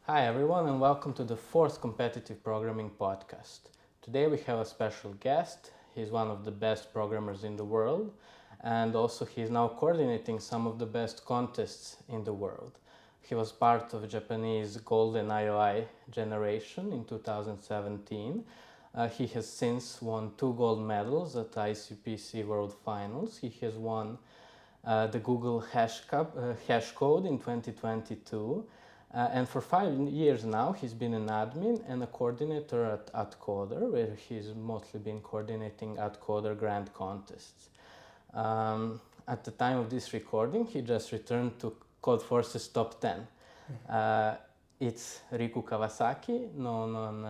Hi everyone and welcome to the fourth competitive programming podcast. Today we have a special guest. He's one of the best programmers in the world and also he's now coordinating some of the best contests in the world. He was part of Japanese Golden IOI generation in 2017. He has since won 2 gold medals at ICPC World Finals. He has won the Google Hash Code in 2022. And for 5 years now, he's been an admin and a coordinator at AtCoder, where he's mostly been coordinating AtCoder Grand Contests. At the time of this recording, he just returned to Codeforce's top 10. It's Riku Kawasaki, known on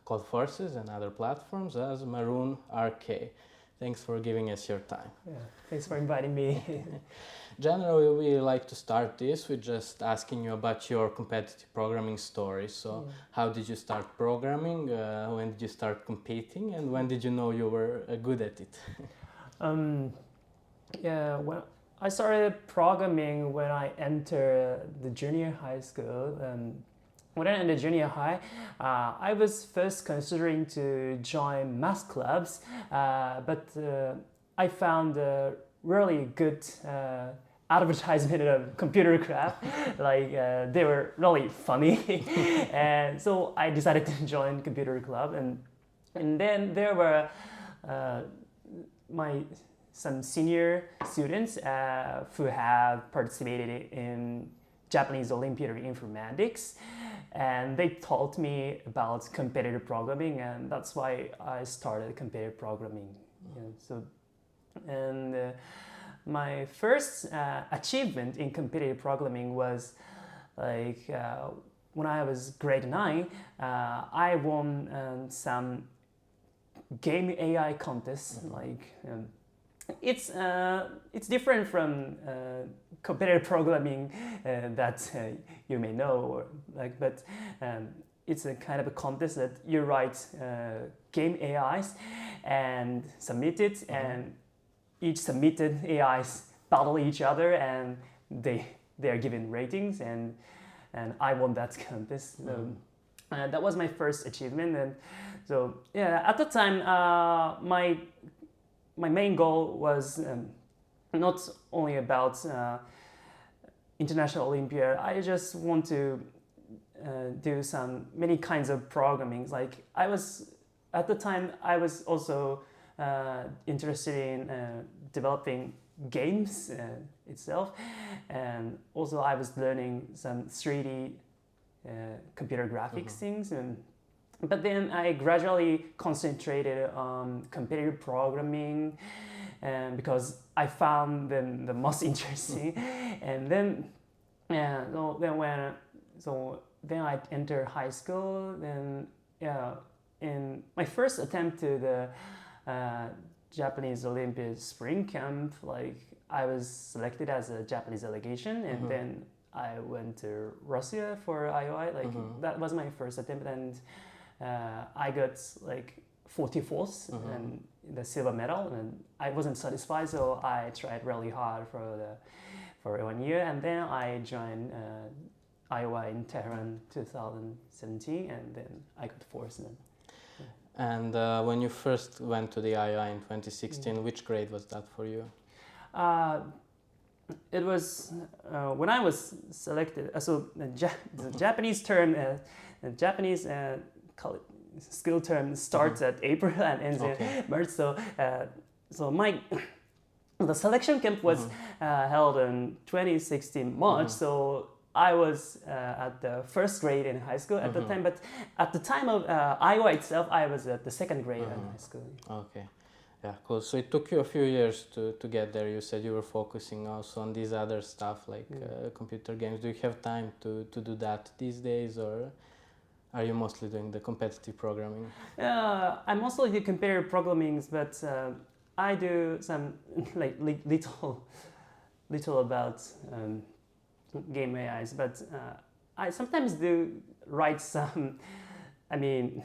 Codeforces and other platforms as maroonrk. Thanks for giving us your time. Yeah, thanks for inviting me. Generally, we like to start this with just asking you about your competitive programming story. So, how did you start programming? When did you start competing? And when did you know you were good at it? Well, I started programming when I entered the junior high school. When I entered junior high, I was first considering to join math clubs, but I found a really good advertisement of computer craft. They were really funny, and so I decided to join computer club. And then there were some senior students who have participated in Japanese Olympiad of Informatics, and they taught me about competitive programming, and that's why I started competitive programming. My first achievement in competitive programming was when I was grade 9. I won some game AI contests. It's different from competitive programming that you may know, but it's a kind of a contest that you write game AIs and submit it, and each submitted AIs battle each other, and they are given ratings, and I won that contest. That was my first achievement, and so at the time my main goal was not only about International Olympiad. I just want to do many kinds of programming. At the time I was also interested in developing games itself, and also I was learning some 3D computer graphics things. But then I gradually concentrated on competitive programming, because I found them the most interesting. And then then I entered high school. Then in my first attempt to the Japanese Olympiad Spring Camp, I was selected as a Japanese delegation, and then I went to Russia for IOI. That was my first attempt, and I got 44th and the silver medal, and I wasn't satisfied, so I tried really hard for 1 year, and then I joined IOI in Tehran 2017, and then I got fourth then. And when you first went to the IOI in 2016, which grade was that for you? It was when I was selected. So the Japanese term, Japanese skill term starts at April and ends in March. So the selection camp was held in 2016 March. So I was at the first grade in high school at the time, but at the time of IOI itself, I was at the second grade in high school. Okay. Yeah, cool. So it took you a few years to get there. You said you were focusing also on these other stuff like computer games. Do you have time to do that these days, or are you mostly doing the competitive programming? I mostly do competitive programming, but I do some little about game AIs. But I sometimes do write some. I'm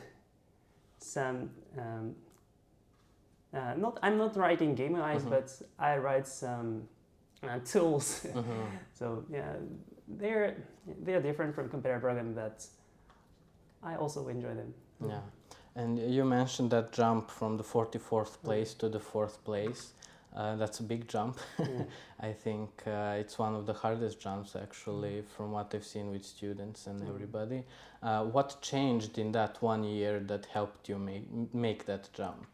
not writing game AIs, but I write some tools. So they're different from computer programming, but I also enjoy them. Yeah, and you mentioned that jump from the 44th place to the 4th place. That's a big jump. Yeah. I think it's one of the hardest jumps actually from what I've seen with students and everybody. What changed in that 1 year that helped you make that jump?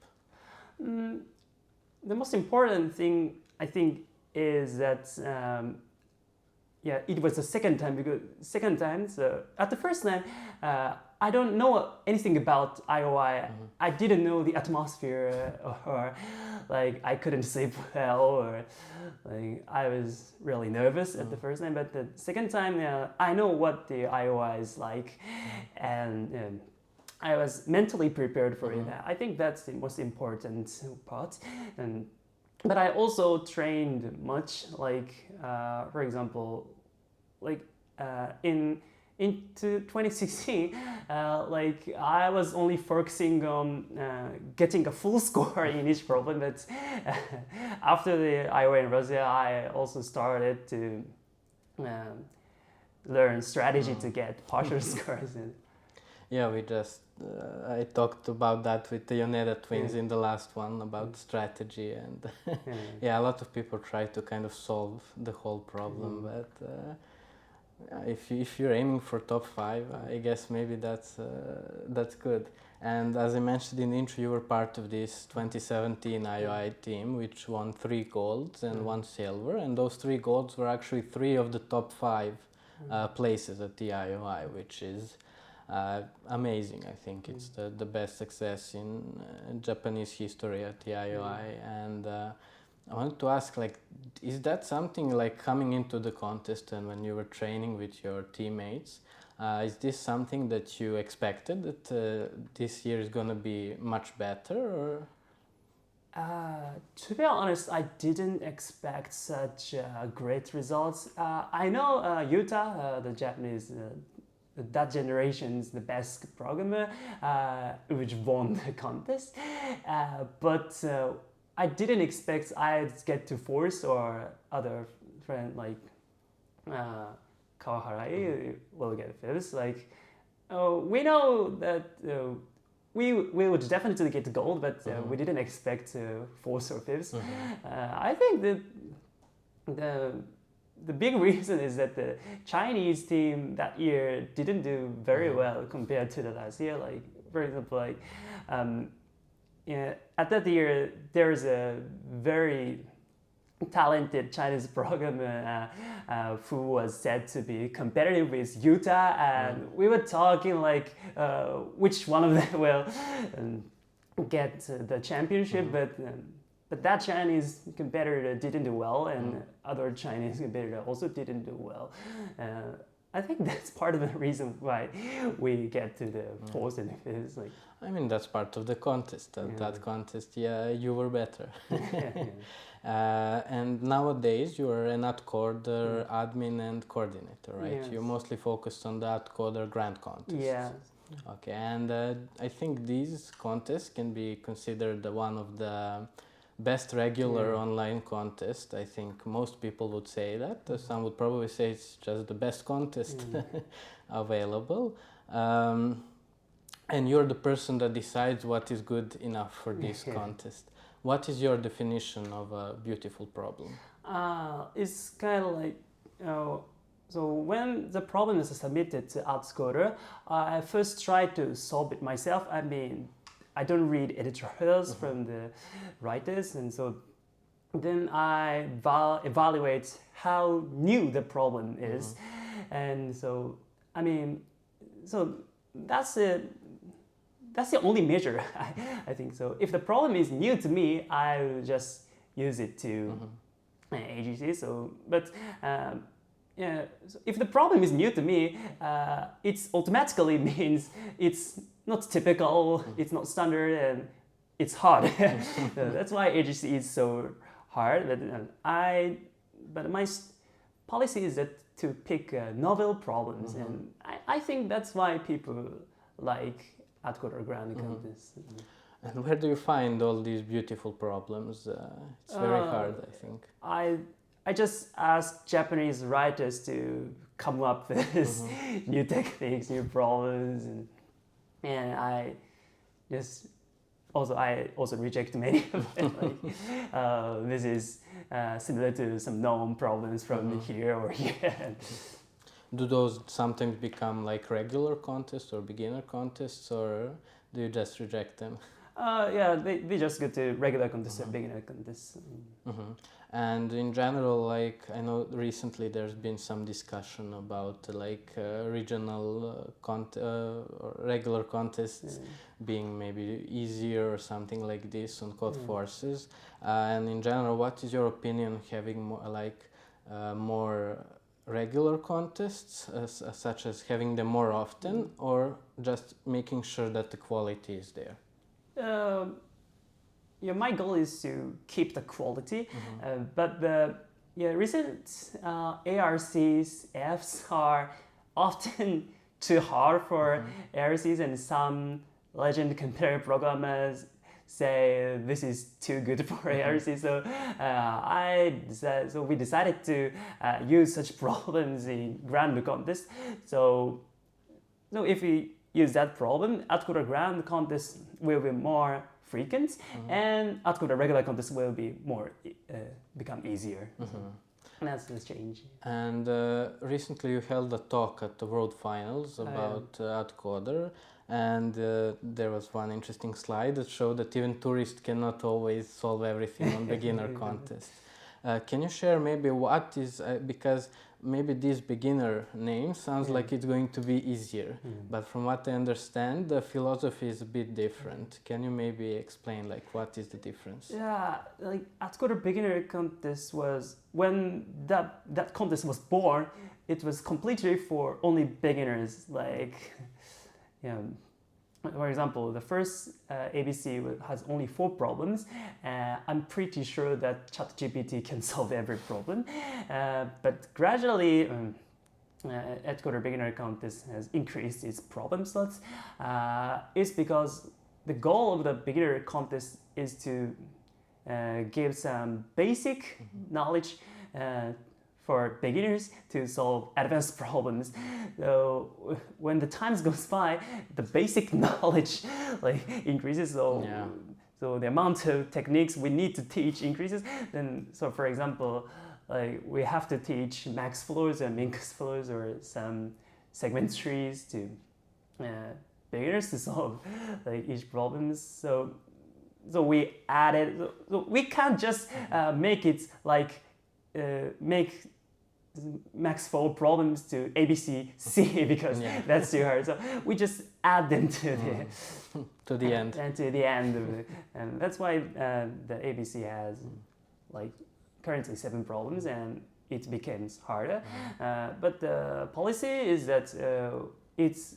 The most important thing I think is that it was the second time, because so at the first time I don't know anything about IOI. I didn't know the atmosphere, or like I couldn't sleep well, or like I was really nervous at the first time. But the second time, I know what the IOI is like, and I was mentally prepared for it. I think that's the most important part. But I also trained much, like for example, like into 2016, like I was only focusing on getting a full score in each problem. But after the IOA in Russia, I also started to learn strategy to get partial scores. Yeah, we just I talked about that with the Yoneda twins in the last one about strategy, and a lot of people try to kind of solve the whole problem, but if you're aiming for top 5, I guess maybe that's good. And as I mentioned in the intro, you were part of this 2017 IOI team, which won 3 golds and 1 silver, and those 3 golds were actually 3 of the top 5 places at the IOI, which is amazing. I think it's the best success in Japanese history at the IOI. And I wanted to ask, like, is that something like coming into the contest and when you were training with your teammates, is this something that you expected, that this year is going to be much better? Or? To be honest, I didn't expect such great results. I know Yuta, the Japanese that generation's the best programmer, which won the contest, but I didn't expect I'd get to force, or other friend like Kawahara will get fifth. Like we know that we would definitely get gold, but we didn't expect fourth or fifth. I think that the big reason is that the Chinese team that year didn't do very well compared to the last year. Like for example, like at that year there's a very talented Chinese programmer who was said to be competitive with Utah, and we were talking like which one of them will get the championship, but that Chinese competitor didn't do well, and other Chinese competitor also didn't do well. I think that's part of the reason why we get to the fourth and fifth. Like, I mean, that's part of the contest. That contest, you were better. And nowadays you are an AtCoder admin and coordinator, right? Yes. You're mostly focused on the AtCoder Grand Contest. Yeah. Okay, and I think these contests can be considered one of the best regular online contest. I think most people would say that. Some would probably say it's just the best contest available. And you're the person that decides what is good enough for this contest. What is your definition of a beautiful problem? It's kind of like, so when the problem is submitted to AtCoder, I first try to solve it myself. I mean, I don't read editorials from the writers, and so then I evaluate how new the problem is, and so I mean, so that's it. That's the only measure, I think. So if the problem is new to me, I will just use it to AGC. So, but so if the problem is new to me, it automatically means it's not typical, it's not standard, and it's hard. So that's why AGC is so hard. But my policy is that to pick novel problems, and I think that's why people like AtCoder Grand Contest. And where do you find all these beautiful problems? It's very hard, I think. I just ask Japanese writers to come up with new techniques, new problems, and I also reject many of it. Like, this is similar to some known problems from here or here. Do those sometimes become like regular contests or beginner contests, or do you just reject them? Yeah, they just go to regular contests or beginner contests. And in general, like I know recently there's been some discussion about like regional or regular contests being maybe easier or something like this on Code Forces. And in general, what is your opinion having more regular contests, such as having them more often, or just making sure that the quality is there? Yeah, my goal is to keep the quality, but the recent ARCs, Fs are often too hard for ARCs, and some legend computer programmers say this is too good for ARC. So we decided to use such problems in grand contest. So if we use that problem, AtCoder grand contest will be more frequent, and AtCoder regular contest will be more become easier. And that's the change. And recently you held a talk at the World Finals about AtCoder, and there was one interesting slide that showed that even tourists cannot always solve everything on beginner contest. Can you share maybe what is, because maybe this beginner name sounds like it's going to be easier, but from what I understand, the philosophy is a bit different. Can you maybe explain like what is the difference? Yeah, like AtCoder beginner contest was, when that contest was born, it was completely for only beginners. Like, for example, the first ABC has only 4 problems. I'm pretty sure that ChatGPT can solve every problem. But gradually, AtCoder beginner contest has increased its problem slots. It's because the goal of the beginner contest is to give some basic knowledge for beginners to solve advanced problems. So when the times goes by, the basic knowledge like increases. So the amount of techniques we need to teach increases. Then, so for example, like we have to teach max floors and min floors or some segment trees to beginners to solve like each problem. So we added. So we can't just make it like make max four problems to ABCC because that's too hard. So we just add them to the end. And to the end of it. And that's why the ABC has like currently 7 problems, and it becomes harder. But the policy is that it's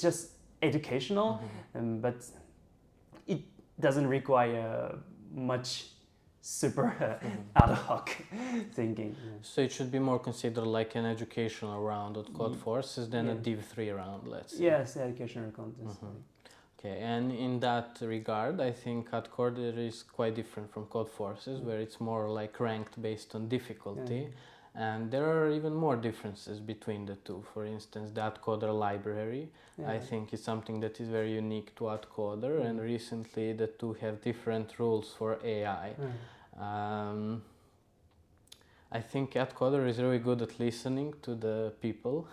just educational, but it doesn't require much super ad hoc thinking. So it should be more considered like an educational round at Code Forces than a Div 3 round, let's say. Yes, educational contest. Okay, and in that regard, I think AtCoder is quite different from Code Forces, where it's more like ranked based on difficulty. And there are even more differences between the two. For instance, the AtCoder library, I think, is something that is very unique to AtCoder, and recently the two have different rules for AI. I think AtCoder is really good at listening to the people.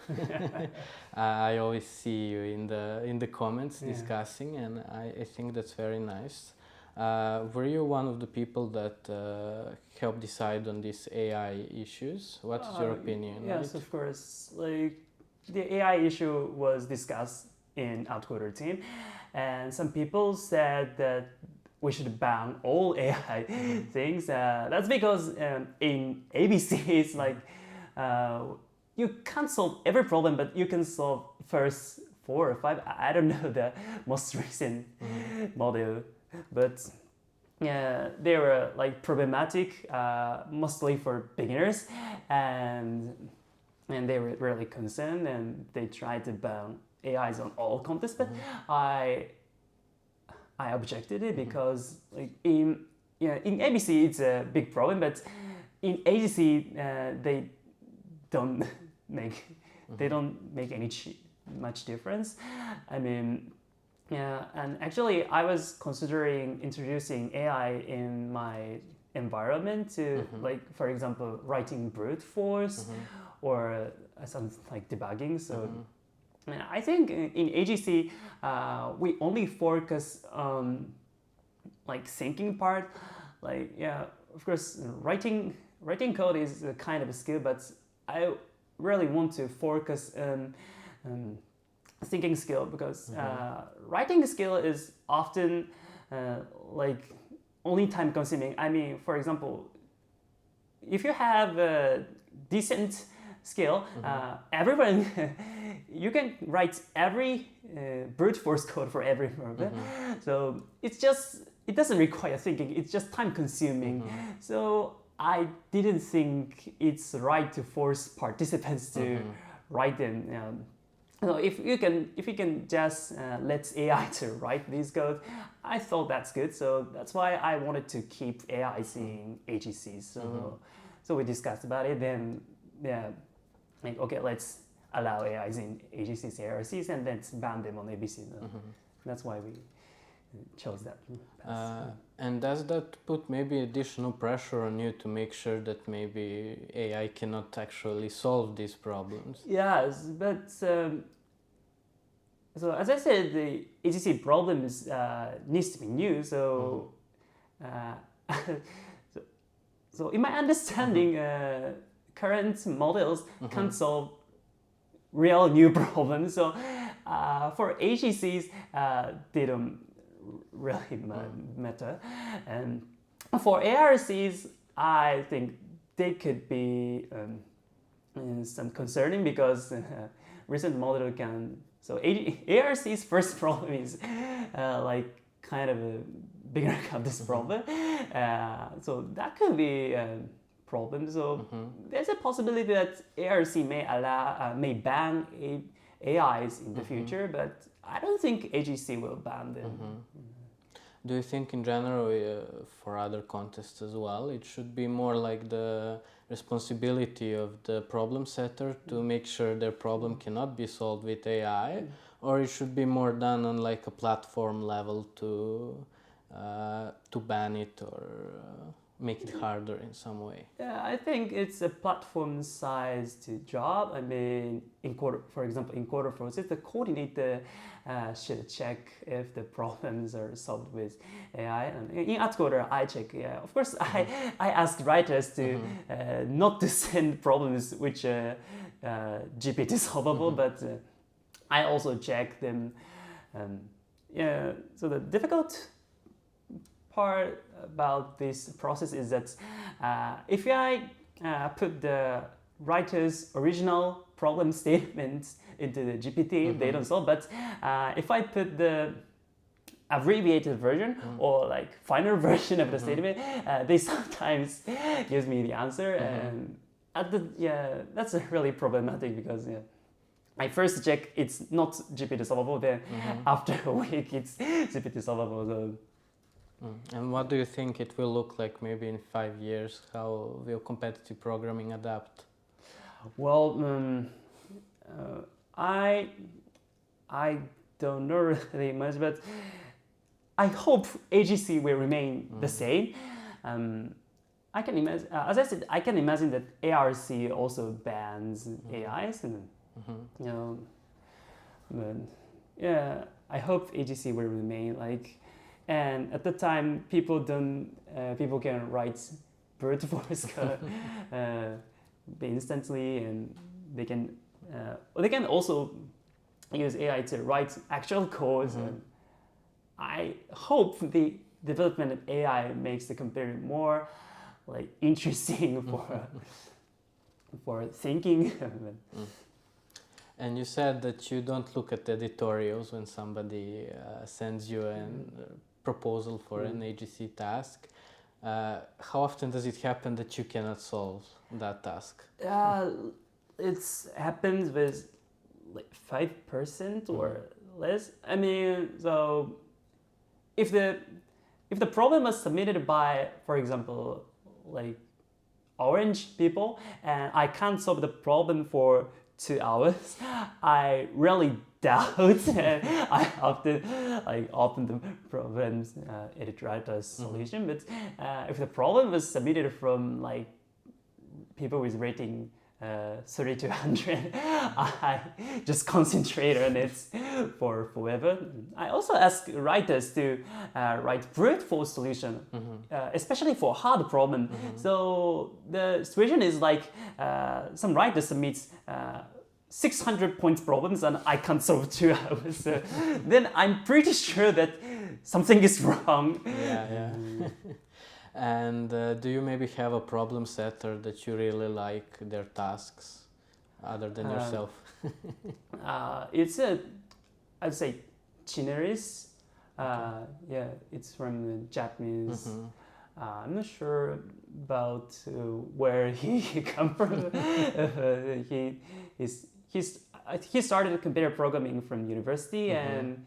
I always see you in the comments discussing, and I think that's very nice. Were you one of the people that helped decide on these AI issues? What is your opinion? Yes, of course. Like the AI issue was discussed in AtCoder team, and some people said that we should ban all AI things. That's because in ABC it's like you can't solve every problem, but you can solve first 4 or 5. I don't know the most recent model, but they were like problematic, mostly for beginners, and they were really concerned, and they tried to ban AIs on all contests. But I objected it because like in ABC it's a big problem, but in AGC they don't they don't make any much difference. I mean, yeah, and actually I was considering introducing AI in my environment to like, for example, writing brute force or something like debugging. So I think in AGC we only focus on like thinking part. Like, yeah, of course, writing code is a kind of a skill, but I really want to focus on thinking skill, because writing skill is often like only time consuming. I mean, for example, if you have a decent skill, everyone you can write every brute force code for every program. So it doesn't require thinking, it's just time consuming. So I didn't think it's right to force participants to write them. So if you can just let AI to write these code, I thought that's good. So that's why I wanted to keep AIs in AGCs. So we discussed about it. Then like, okay, let's allow AIs in AGCs, ARCs, and then ban them on ABC. That's why we chose that path. And does that put maybe additional pressure on you to make sure that maybe AI cannot actually solve these problems? Yes, but so as I said, the AGC problem needs to be new. So, so in my understanding, current models can't solve real new problems. So for AGCs, they don't really matter. And for ARCs, I think they could be some concerning, because recent model can. So ARC's first problem is like kind of a bigger of this problem. So that could be a problem. So there's a possibility that ARC may ban AIs in the future, but I don't think AGC will ban them. Do you think in general for other contests as well, it should be more like the responsibility of the problem setter to make sure their problem cannot be solved with AI, or it should be more done on like a platform level to ban it or make it harder in some way? Yeah, I think it's a platform-sized job. I mean, for example, in Coder process, the coordinator should check if the problems are solved with AI. And in AtCoder, I check. Yeah, of course, I ask writers to not to send problems which are GPT solvable, but I also check them. Yeah, so the difficult part about this process is that if I put the writer's original problem statements into the GPT, they don't solve. But if I put the abbreviated version or like final version of the statement, they sometimes gives me the answer. And that's really problematic, because I first check it's not GPT solvable, then after a week it's GPT solvable. So. And what do you think it will look like maybe in 5 years? How will competitive programming adapt? Well, I don't know really much, but I hope AGC will remain the same. I can imagine, as I said, I can imagine that ARC also bans AIs, and but yeah, I hope AGC will remain like. And at the time, people can write brute force code instantly, and they can also use AI to write actual code. And I hope the development of AI makes the computer more like interesting for thinking. And you said that you don't look at editorials when somebody sends you a proposal for an AGC task. How often does it happen that you cannot solve that task? It's happened with like 5% or less. I mean, so if the problem was submitted by, for example, like orange people, and I can't solve the problem for 2 hours, I really doubt and I often open the problems edit writer solution. But if the problem was submitted from like people with rating 30 to 100, I just concentrate on it for forever. I also ask writers to write brute force solution, especially for hard problem. So the situation is like some writer submits 600 points problems and I can't solve 2 hours. So then I'm pretty sure that something is wrong. Yeah. And do you maybe have a problem setter that you really like their tasks other than yourself? It's I'd say Chineris. Yeah, it's from the Japanese. I'm not sure about where he come from. He started computer programming from university, and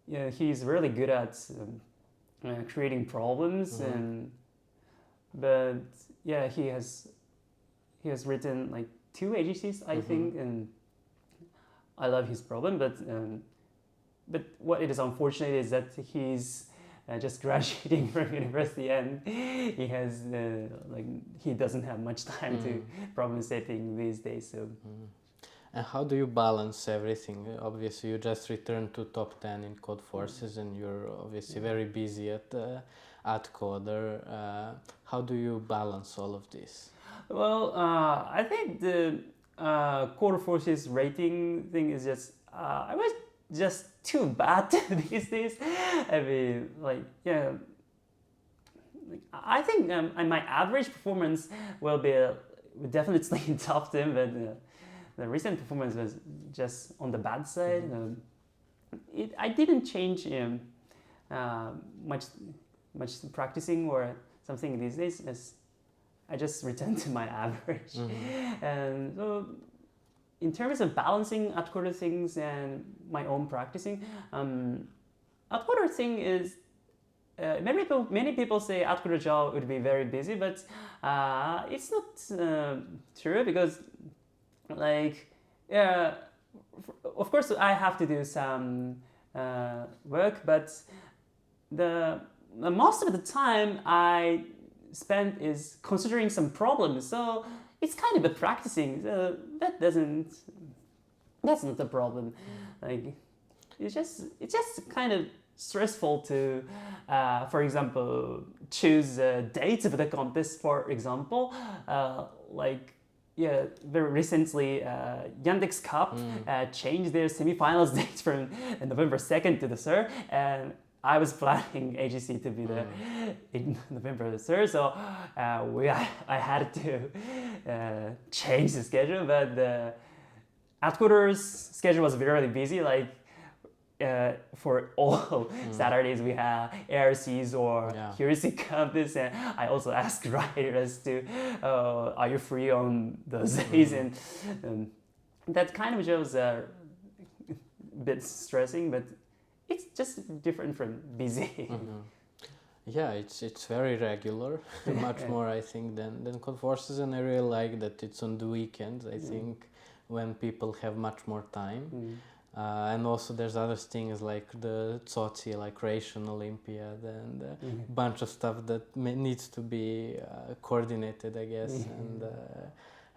yeah, he's really good at creating problems. But yeah, he has written like 2 AGCs, I think, and I love his problem. But what it is unfortunate is that he's just graduating from university, and he has he doesn't have much time to problem setting these days. So. And how do you balance everything? Obviously, you just returned to top 10 in Code Forces, and you're obviously very busy at AtCoder. How do you balance all of this? Well, I think the Code Forces rating thing is just I was just too bad these days. I mean, I think my average performance will be definitely in top 10, but the recent performance was just on the bad side. I didn't change much practicing or something these days, as I just returned to my average. And so in terms of balancing AtCoder things and my own practicing, AtCoder thing is many people say AtCoder job would be very busy, but it's not true, because of course I have to do some work, but the most of the time I spend is considering some problems. So it's kind of a practicing. So that's not a problem. It's just kind of stressful to, for example, choose dates of the contest. For example, very recently, Yandex Cup changed their semifinals date from November 2nd to the 3rd, and I was planning AGC to be in November the 3rd, so I had to change the schedule. But the AtCoder's schedule was very busy. For all Saturdays we have ARCs or heuristic contest, and I also asked writers to, are you free on those days? And that kind of shows a bit stressing, but it's just different from busy. Yeah, it's very regular, much more I think than Code Forces, and I really like that it's on the weekends. I think when people have much more time. And also there's other things like the Tsoci, like Croatian Olympiad, and a bunch of stuff that needs to be coordinated, I guess, and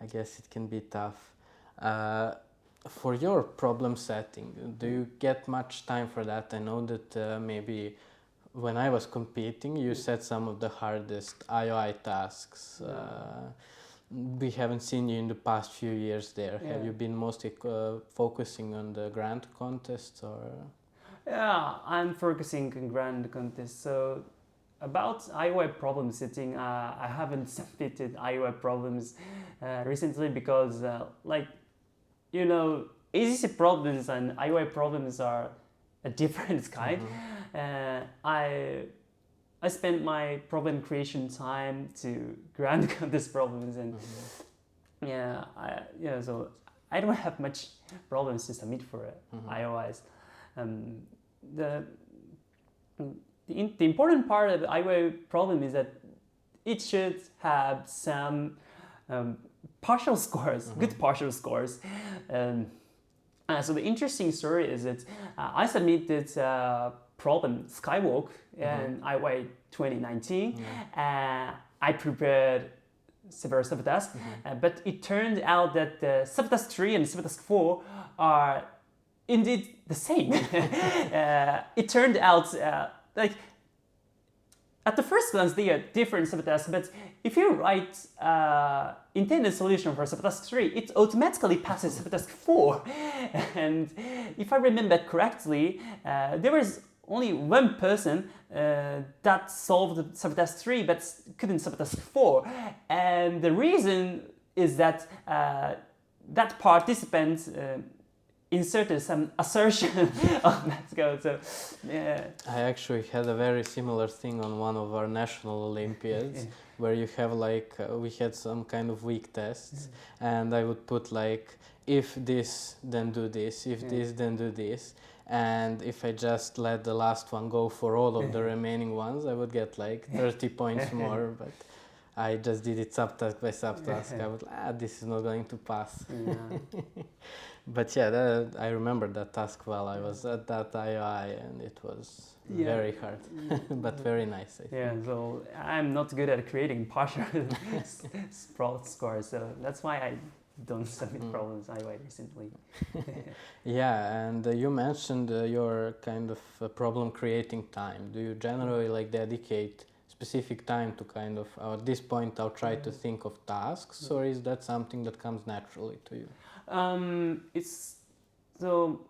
I guess it can be tough. For your problem setting, do you get much time for that? I know that maybe when I was competing, you set some of the hardest IOI tasks. We haven't seen you in the past few years there. Have you been mostly focusing on the grand contests, or? Yeah, I'm focusing on grand contests. So about IOI problem setting, I haven't submitted IOI problems recently because, AGC problems and IOI problems are a different kind. I spent my problem creation time to grand contest problems, and so I don't have much problems to submit for IOIs. The important part of the IOI problem is that it should have some partial scores, good partial scores. So the interesting story is that I submitted problem Skywalk in IY 2019. I prepared several subtasks, but it turned out that subtask 3 and subtask 4 are indeed the same. It turned out like at the first glance they are different subtasks, but if you write intended solution for subtask 3, it automatically passes subtask 4. And if I remember correctly, there was only one person that solved subtask 3 but couldn't subtask 4. And the reason is that that participant inserted some assertion on that code. So, yeah. I actually had a very similar thing on one of our national Olympiads where you have like, we had some kind of weak tests and I would put like, if this, then do this, if this, then do this. And if I just let the last one go for all of the remaining ones, I would get like 30 points more, but I just did it subtask by subtask. I was like, this is not going to pass. But yeah, I remember that task well. I was at that II and it was very hard, but very nice. I think. So I'm not good at creating partial scores, so that's why I don't submit problems IY recently. And you mentioned your kind of problem creating time. Do you generally like dedicate specific time to kind of, at this point I'll try to think of tasks, or is that something that comes naturally to you? So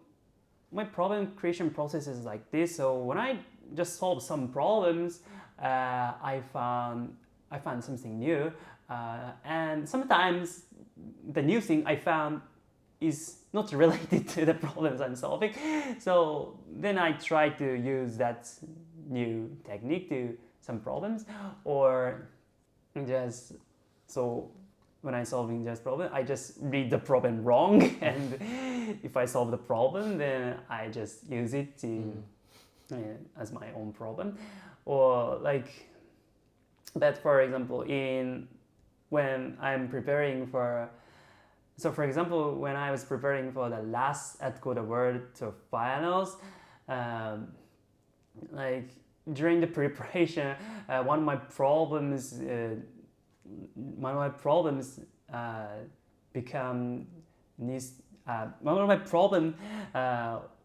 my problem creation process is like this. So when I just solve some problems, I found something new, and sometimes the new thing I found is not related to the problems I'm solving. So then I try to use that new technique to some problems, or just so when I'm solving just problem, I just read the problem wrong, and if I solve the problem, then I just use it to as my own problem, or like that. For example, when I'm preparing for, so for example, when I was preparing for the last AtCoder World Tour finals, like during the preparation, one of my problems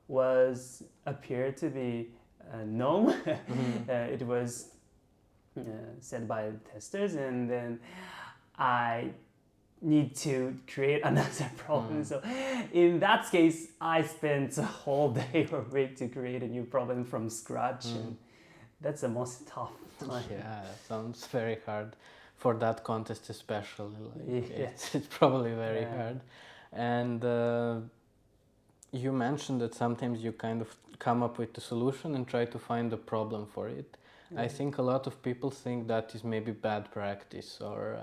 was appeared to be known. It was said by testers, and then I need to create another problem. So in that case, I spent a whole day or week to create a new problem from scratch, and that's the most tough time. Yeah, sounds very hard for that contest especially. Like, it's probably very hard. And you mentioned that sometimes you kind of come up with the solution and try to find a problem for it. I think a lot of people think that is maybe bad practice, or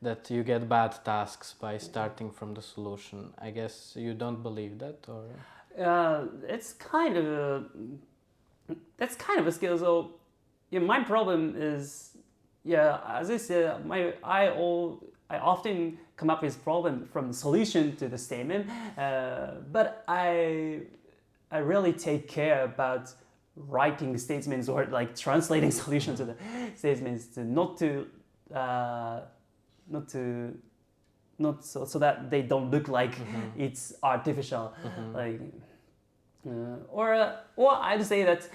that you get bad tasks by starting from the solution. I guess you don't believe that, or? That's kind of a skill. So my problem is, as I said, I often come up with problem from solution to the statement, but I really take care about writing statements or like translating solutions to the statements, to not so that they don't look like it's artificial, like or I'd say that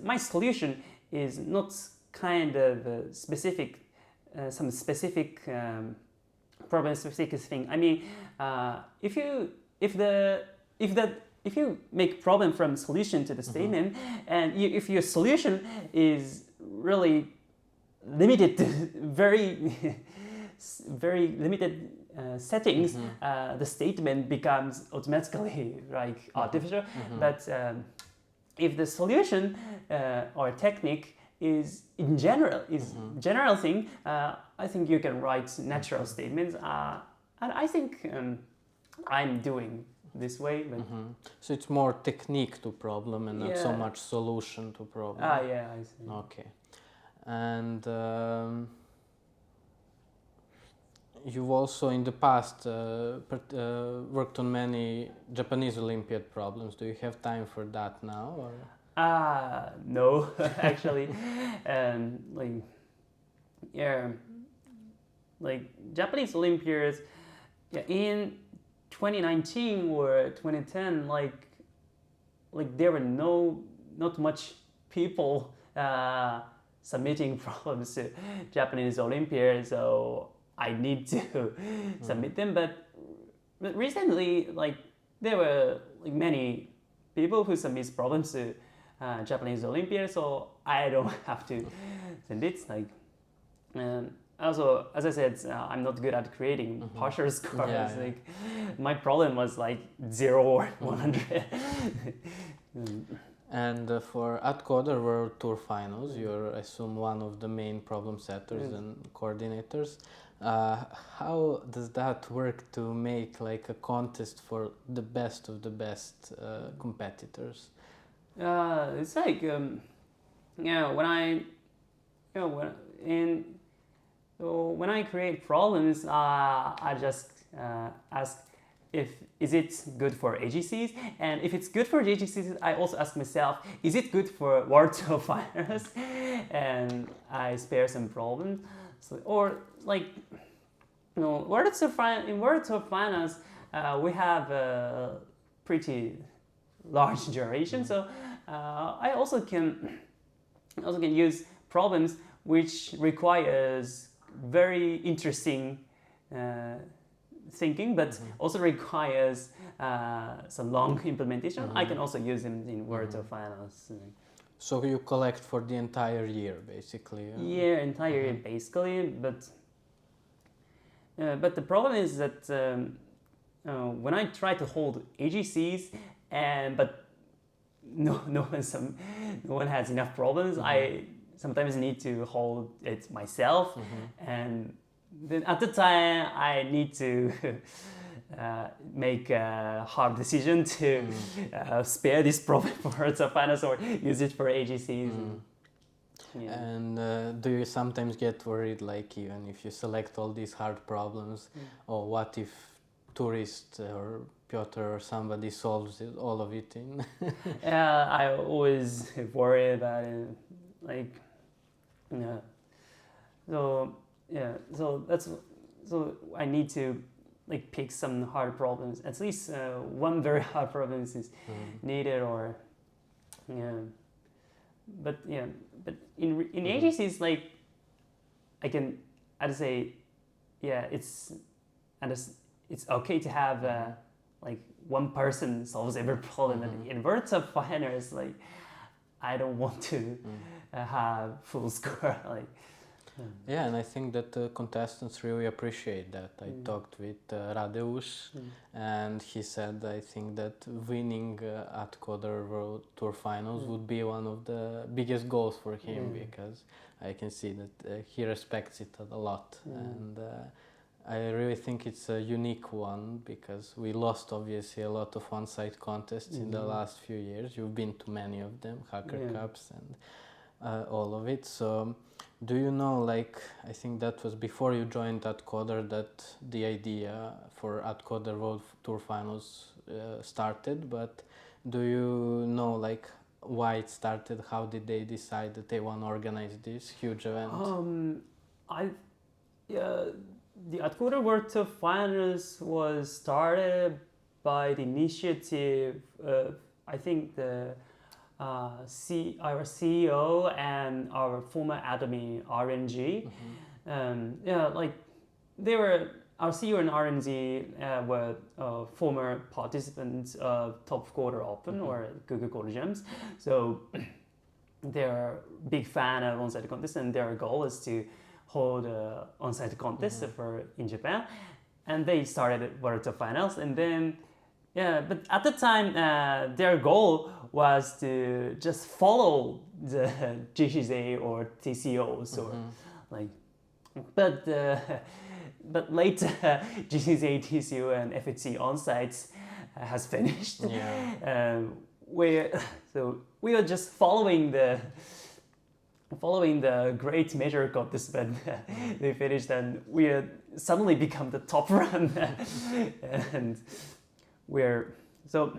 my solution is not kind of specific, some specific problem specific thing. I mean, if you make problem from solution to the statement, and if your solution is really limited to very limited settings, the statement becomes automatically like artificial. But if the solution or technique is in general general thing, I think you can write natural statements, and I think I'm doing this way. But So it's more technique to problem and not so Yeah. much solution to problem. Yeah, I see. Okay. And you've also in the past worked on many Japanese Olympiad problems. Do you have time for that now? Or? No, actually, like, yeah, like Japanese Olympiads, yeah, in 2019 or 2010, like there were not much people submitting problems to Japanese Olympiad, so I need to submit them. But recently, like there were like many people who submit problems to Japanese Olympiad, so I don't have to send it. Like, also, as I said, I'm not good at creating partial scores. Yeah. Like, my problem was like 0 or 100. And for AtCoder World Tour Finals, you're, I assume, one of the main problem setters and coordinators. How does that work to make like a contest for the best of the best competitors? It's like, when I, when I create problems, I just ask is it good for AGCs, and if it's good for AGCs, I also ask myself, is it good for World Tour Finals, and I spare some problems. So, or like, World Tour Finals, we have a pretty large duration, so I also can use problems which requires very interesting thinking, but also requires some long implementation. I can also use them in World Tour Finals. So you collect for the entire year, basically. Yeah, entire year basically, but the problem is that when I try to hold AGCs, but no one has enough problems, I sometimes need to hold it myself, and then at the time I need to make a hard decision to spare this problem for World Tour Finals or use it for AGCs. Yeah. And do you sometimes get worried, like even if you select all these hard problems, or what if tourist or Piotr or somebody solves all of it in? Yeah, I always worry about it. Like, so I need to like pick some hard problems. At least one very hard problem is needed, or but in AGCs, like I'd say, it's okay to have like one person solves every problem. And in World Tour Finals, like I don't want to have full score. Like, yeah, and I think that the contestants really appreciate that. I talked with Radeusz, and he said, I think that winning AtCoder World Tour Finals would be one of the biggest goals for him, because I can see that he respects it a lot. And I really think it's a unique one, because we lost obviously a lot of on-site contests in the last few years. You've been to many of them, Hacker Cups and all of it. So do you know, like, I think that was before you joined AtCoder that the idea for AtCoder World Tour Finals started, but do you know, like, why it started? How did they decide that they want to organize this huge event? The AtCoder World Tour Finals was started by the initiative of, I think, our CEO and our former admin RNG. Like they were, our CEO and RNG were former participants of Top Quarter Open or Google Quarter Gems, so they're a big fan of on-site contests, and their goal is to hold on-site contest in Japan, and they started World Tour Finals, and then but at the time their goal was to just follow the GCZ or TCOs or like, but later GCZ, TCO, and FHC on-sites has finished. Yeah. We are just following the great major contest, but they finished, and we suddenly become the top run, and we're so.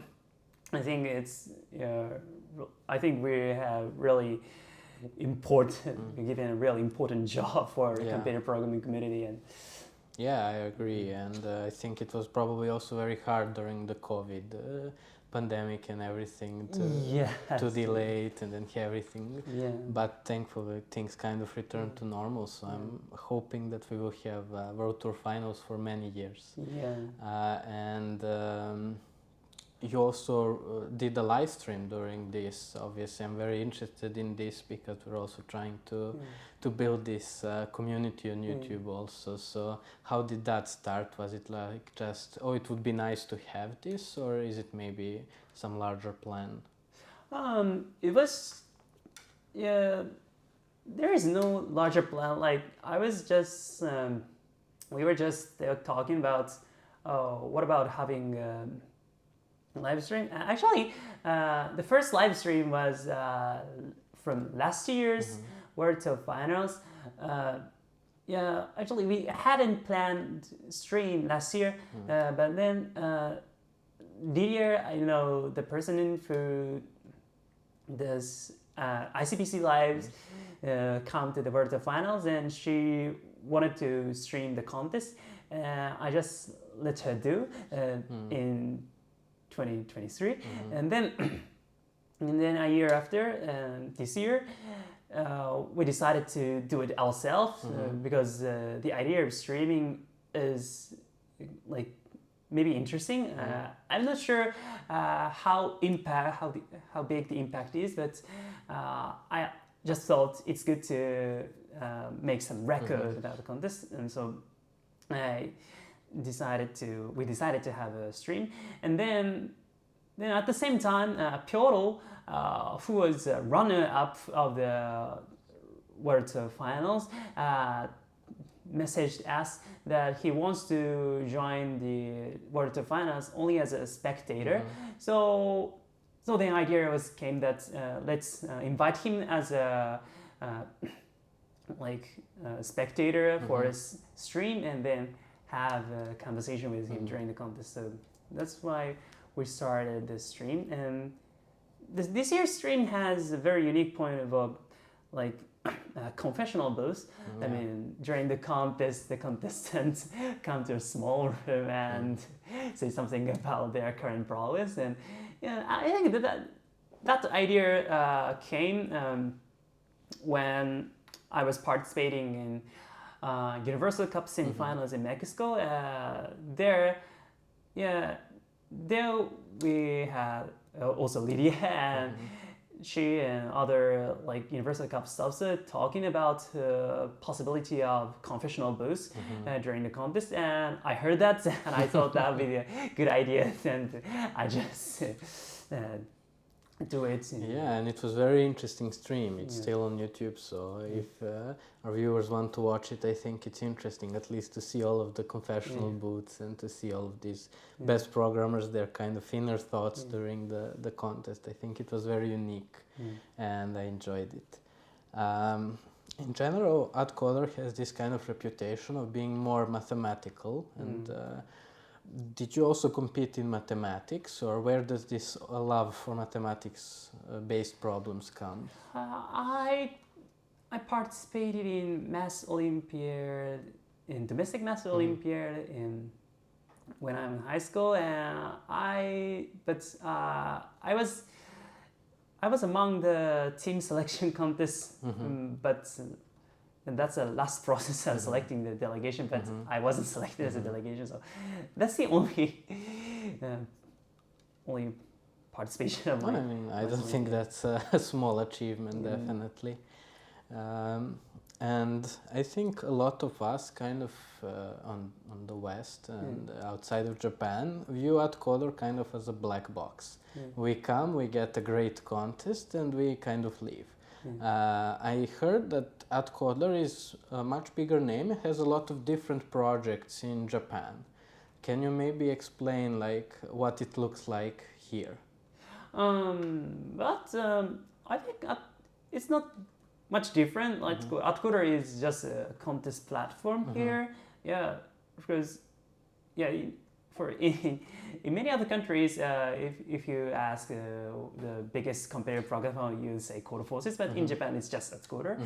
I think I think we have really given a really important job for the computer programming community. And yeah, I agree, and I think it was probably also very hard during the COVID pandemic and everything to delay it and then everything. Yeah. But thankfully things kind of returned to normal, so I'm hoping that we will have World Tour finals for many years. Yeah. And you also did a live stream during this. Obviously, I'm very interested in this because we're also trying to build this community on YouTube also. So how did that start? Was it like just, oh, it would be nice to have this, or is it maybe some larger plan? It was, yeah, there is no larger plan. Like I was just, we were just talking about, what about having live stream. Actually, the first live stream was from last year's World Tour Finals. Yeah, actually, we hadn't planned stream last year, but then this year, I know the person who does ICPC lives come to the World Tour Finals, and she wanted to stream the contest. I just let her do in 2023, and then a year after, this year, we decided to do it ourselves because the idea of streaming is like maybe interesting. I'm not sure how big the impact is, but I just thought it's good to make some record about the contest, and so we decided to have a stream. And then at the same time, Pyotr, who was a runner-up of the World Tour Finals, messaged us that he wants to join the World Tour Finals only as a spectator. So the idea came that let's invite him as a spectator for a stream, and then have a conversation with him during the contest. So that's why we started the stream. And this year's stream has a very unique point of confessional booth. I mean, during the contest, the contestants come to a small room and say something about their current prowess. And I think that idea came when I was participating in Universal Cup semifinals in Mexico. There we had also Lydia, and she and other Universal Cup staffs talking about the possibility of confessional booths during the contest, and I heard that and I thought that would be a good idea, and I just do it. Yeah, and it was very interesting stream. It's still on YouTube, so if our viewers want to watch it, I think it's interesting at least to see all of the confessional booths and to see all of these best programmers, their kind of inner thoughts during the contest. I think it was very unique and I enjoyed it. In general, AtCoder has this kind of reputation of being more mathematical, and did you also compete in mathematics, or where does this love for mathematics based problems come? I participated in Math Olympiad, in domestic Math Olympiad when I'm in high school, and I was among the team selection contest, and that's the last process of selecting the delegation, but I wasn't selected as a delegation, so that's the only participation of mine. I mean, I don't think that's a small achievement, definitely. And I think a lot of us kind of on the West and outside of Japan view AtCoder kind of as a black box. We come, we get a great contest, and we kind of leave. I heard that AtCoder is a much bigger name. It has a lot of different projects in Japan. Can you maybe explain like what it looks like here? But I think it's not much different. Like AtCoder is just a contest platform here. Yeah, because yeah, in many other countries, if you ask the biggest competitive programmer, you say Coder Forces, but in Japan it's just AtCoder.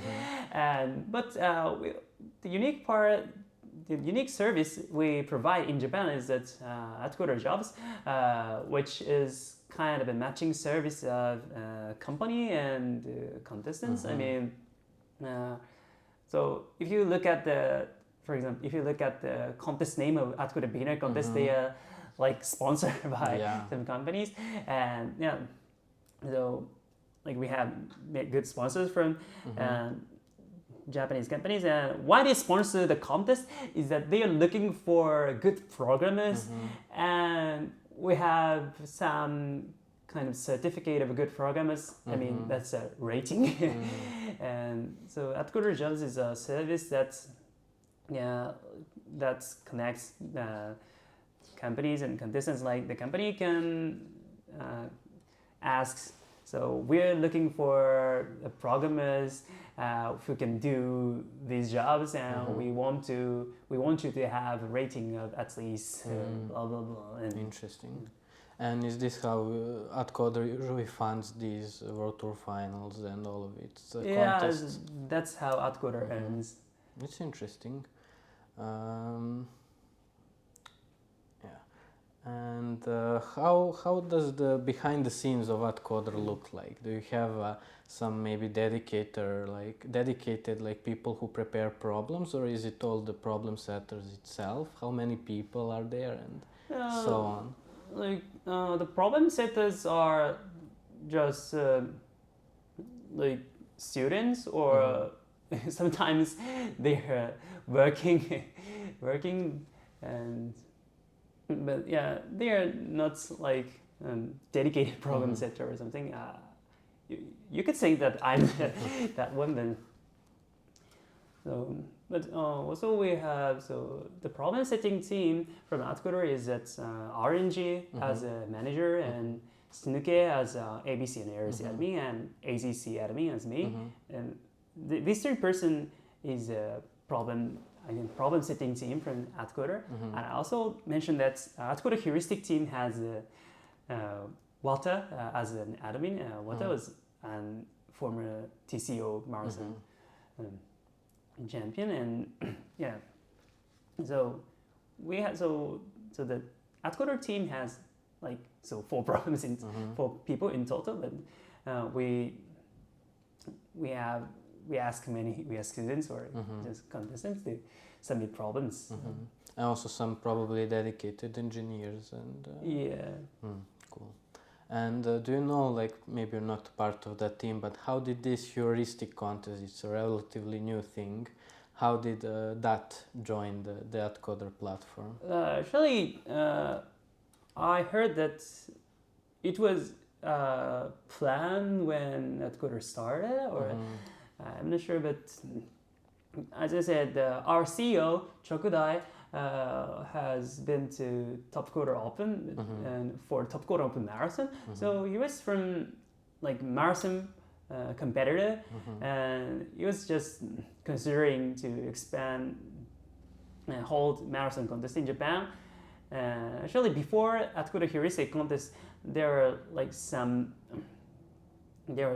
But the unique part, the unique service we provide in Japan is that AtCoder Jobs, which is kind of a matching service of company and contestants. I mean, so if you look at for example, if you look at the contest name of AtCoder Beginner Contest, they are like sponsored by some companies, and yeah, so like we have good sponsors from Japanese companies, and why they sponsor the contest is that they are looking for good programmers, and we have some kind of certificate of good programmers. I mean, that's a rating. And so AtCoder Jobs is a service that connects companies and contestants. Like the company can ask, so we're looking for programmers who can do these jobs, and we want you to have a rating of at least blah blah blah. And interesting. And is this how AtCoder usually funds these World Tour finals and all of its contests? That's how AtCoder earns. It's interesting. And how does the behind the scenes of AtCoder look like? Do you have some maybe dedicated like people who prepare problems, or is it all the problem setters itself? How many people are there and so on? Like the problem setters are just like students, or sometimes they're working, and but yeah, they are not like dedicated problem setter or something. You could say that I'm that one then. So, but also we have the problem setting team from AtCoder is that RNG as a manager, and Snuke as ABC and ARC admin, and AZC admin as me, and this third person is a problem setting team from AtCoder. And I also mentioned that AtCoder heuristic team has Walter as an admin. Walter was a former TCO marathon champion, and yeah. So we have the AtCoder team has like 4 problems in 4 people in total, but we ask students or just contestants to submit problems. And also some probably dedicated engineers and cool. And do you know, like maybe you're not part of that team, but how did this heuristic contest, it's a relatively new thing, how did that join the AtCoder platform? Actually, I heard that it was planned when AtCoder started, or I'm not sure, but as I said, our CEO, Chokudai, has been to TopCoder Open and for TopCoder Open Marathon. So he was from like marathon competitor, and he was just considering to expand and hold marathon contest in Japan. Actually, before AtCoder heuristic contest, there were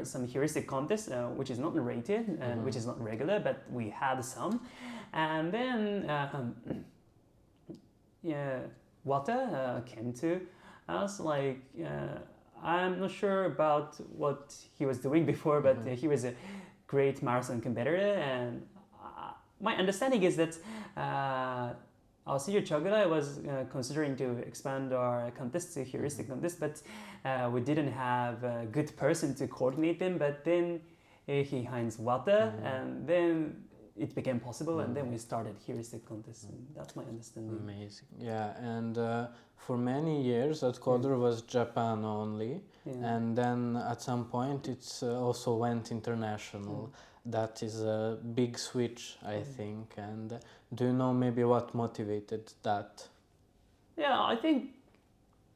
some heuristic contests which is not rated and which is not regular, but we had some. And then Wata came to us. Like I'm not sure about what he was doing before, but he was a great marathon competitor, and my understanding is that our CEO Chogura was considering to expand our contest to heuristic contest, but we didn't have a good person to coordinate them. But then he finds Wata, and then it became possible, and then we started heuristic contest. And that's my understanding. Amazing, yeah. And for many years, AtCoder was Japan only, and then at some point it's also went international. That is a big switch, I think. And do you know maybe what motivated that? Yeah, I think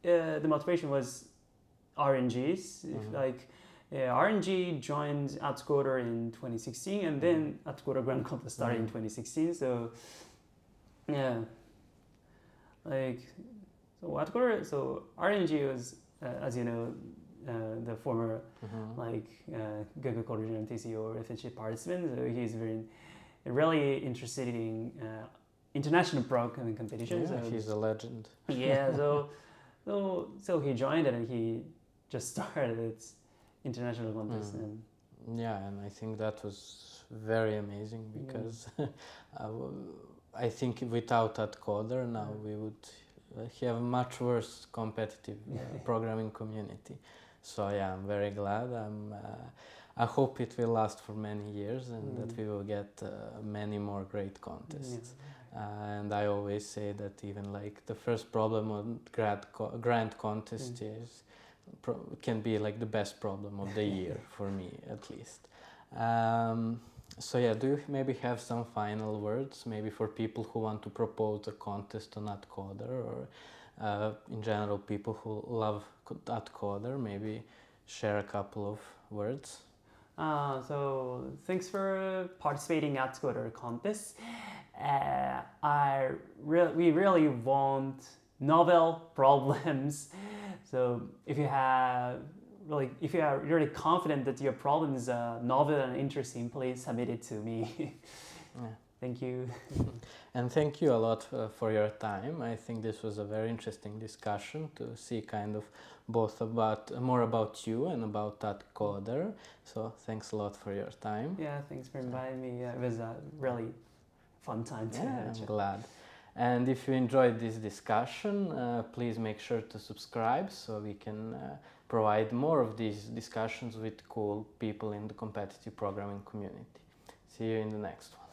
the motivation was RNGs. Like RNG joined AtCoder in 2016, and then AtCoder Grand Contest started in 2016. So yeah, like so RNG was, as you know, the former like Google Coalition TCO or FHA participant. So he's really interested in international programming competitions. Yeah, he's a legend. Yeah, so he joined it and he just started its international contest. And yeah, and I think that was very amazing because I think without AtCoder now we would have much worse competitive programming community. So yeah, I'm very glad. I hope it will last for many years and that we will get many more great contests. And I always say that even like the first problem on grand contest is can be like the best problem of the year for me at least. So yeah, do you maybe have some final words maybe for people who want to propose a contest on AtCoder, or in general people who love AtCoder, maybe share a couple of words? So thanks for participating at AtCoder contest. We really want novel problems. So if you are really confident that your problem is novel and interesting, please submit it to me. Thank you. And thank you a lot for your time. I think this was a very interesting discussion to see kind of both more about you and about AtCoder. So thanks a lot for your time. Yeah, thanks for inviting me. It was a really fun time to I'm glad. And if you enjoyed this discussion, please make sure to subscribe so we can provide more of these discussions with cool people in the competitive programming community. See you in the next one.